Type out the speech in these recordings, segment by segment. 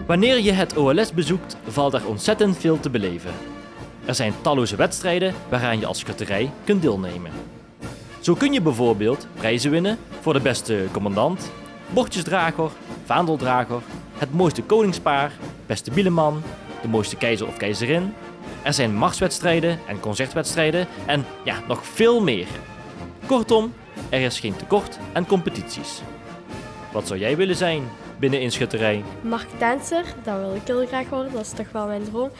Wanneer je het OLS bezoekt, valt er ontzettend veel te beleven. Er zijn talloze wedstrijden waaraan je als schutterij kunt deelnemen. Zo kun je bijvoorbeeld prijzen winnen voor de beste commandant, bordjesdrager, vaandeldrager, het mooiste koningspaar, beste bieleman, de mooiste keizer of keizerin. Er zijn marswedstrijden en concertwedstrijden en ja, nog veel meer. Kortom, er is geen tekort aan competities. Wat zou jij willen zijn binnen een schutterij? Marketenser, dat wil ik heel graag worden, dat is toch wel mijn droom.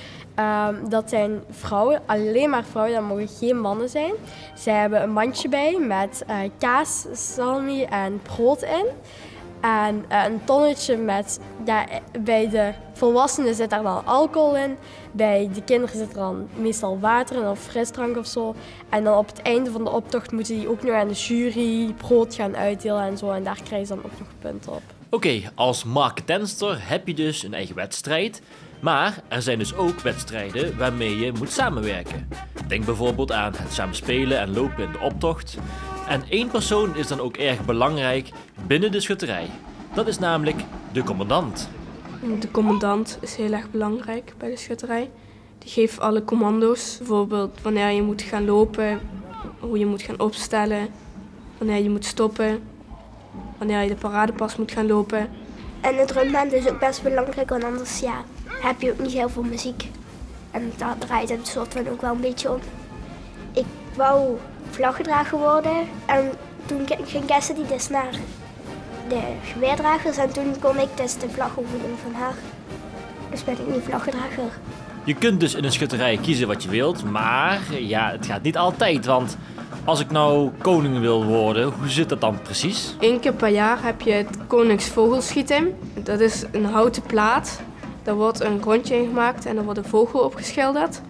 Dat zijn vrouwen, alleen maar vrouwen, dat mogen geen mannen zijn. Zij hebben een mandje bij met kaas, salmi en brood in. En een tonnetje met, ja, bij de volwassenen zit daar dan alcohol in. Bij de kinderen zit er dan meestal water in of frisdrank of zo. En dan op het einde van de optocht moeten die ook nog aan de jury brood gaan uitdelen en zo. En daar krijgen ze dan ook nog punten op. Oké, als marketenster heb je dus een eigen wedstrijd. Maar er zijn dus ook wedstrijden waarmee je moet samenwerken. Denk bijvoorbeeld aan het samen spelen en lopen in de optocht. En één persoon is dan ook erg belangrijk binnen de schutterij. Dat is namelijk de commandant. De commandant is heel erg belangrijk bij de schutterij. Die geeft alle commando's, bijvoorbeeld wanneer je moet gaan lopen, hoe je moet gaan opstellen, wanneer je moet stoppen, wanneer je de paradepas moet gaan lopen. En de drumband is ook best belangrijk, want anders heb je ook niet heel veel muziek. En daar draait het soort van ook wel een beetje om. Ik wou vlaggedrager worden en toen ging Cassidy dus naar de geweerdragers en toen kon ik dus de vlag overnemen van haar. Dus ben ik nu vlaggedrager. Je kunt dus in een schutterij kiezen wat je wilt, maar ja, het gaat niet altijd, want als ik nou koning wil worden, hoe zit dat dan precies? 1 keer per jaar heb je het koningsvogelschieten. Dat is een houten plaat. Daar wordt een rondje in gemaakt en er wordt een vogel opgeschilderd.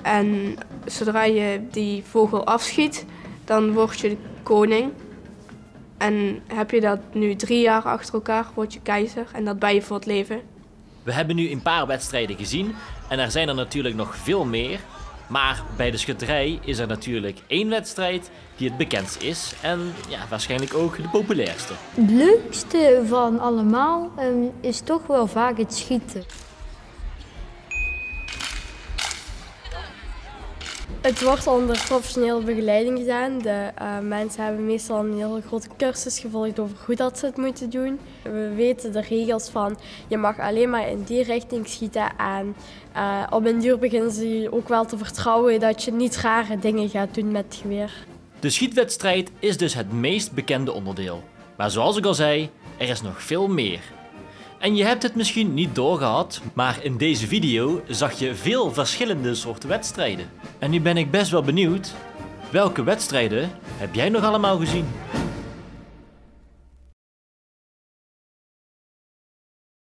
En zodra je die vogel afschiet, dan word je de koning. En heb je dat nu 3 jaar achter elkaar, word je keizer en dat ben je voor het leven. We hebben nu een paar wedstrijden gezien en er zijn er natuurlijk nog veel meer. Maar bij de schutterij is er natuurlijk één wedstrijd die het bekendst is en ja, waarschijnlijk ook de populairste. Het leukste van allemaal is toch wel vaak het schieten. Het wordt onder professionele begeleiding gedaan. De mensen hebben meestal een hele grote cursus gevolgd over hoe dat ze het moeten doen. We weten de regels van je mag alleen maar in die richting schieten en op een duur beginnen ze je ook wel te vertrouwen dat je niet rare dingen gaat doen met het geweer. De schietwedstrijd is dus het meest bekende onderdeel. Maar zoals ik al zei, er is nog veel meer. En je hebt het misschien niet doorgehad, maar in deze video zag je veel verschillende soorten wedstrijden. En nu ben ik best wel benieuwd, welke wedstrijden heb jij nog allemaal gezien?